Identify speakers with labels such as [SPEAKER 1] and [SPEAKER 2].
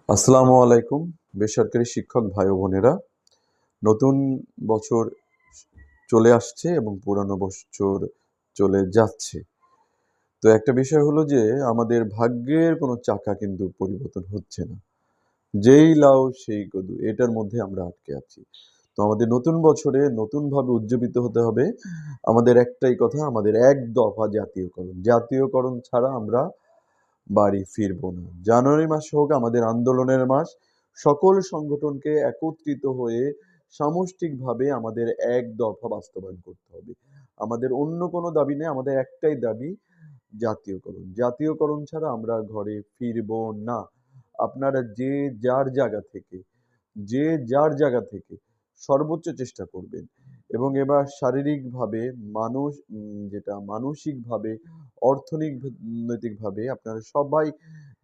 [SPEAKER 1] আসসালামু আলাইকুম বেসরকারি শিক্ষক ভাই ও বোনেরা। নতুন বছর চলে আসছে এবং পুরানো বছর চলে যাচ্ছে। তো একটা বিষয় হলো যে আমাদের ভাগ্যের কোনো চাকা কিন্তু পরিবর্তন হচ্ছে না। যেই লাউ সেই কদু এটার মধ্যে আমরা আটকে আছি। তো আমাদের নতুন বছরে নতুনভাবে উজ্জীবিত হতে হবে। আমাদের একটাই কথা, আমাদের এক দফা জাতীয়করণ। জাতীয়করণ ছাড়া আমরা বাড়ি ফিরবো না। জানুয়ারি মাস হোক আমাদের আন্দোলনের মাস। সকল সংগঠনকে একত্রিত হয়ে সামষ্টিকভাবে আমাদের এক দফা বাস্তবায়ন করতে হবে। আমাদের অন্য কোনো দাবি নেই, আমাদের একটাই দাবি জাতীয়করণ। জাতীয়করণ ছাড়া আমরা ঘরে ফিরবো না। আপনারা যে যার জায়গা থেকে সর্বোচ্চ চেষ্টা করবেন এবং এবার শারীরিকভাবে যেটা মানসিকভাবে, অর্থনৈতিকভাবে আপনারা সবাই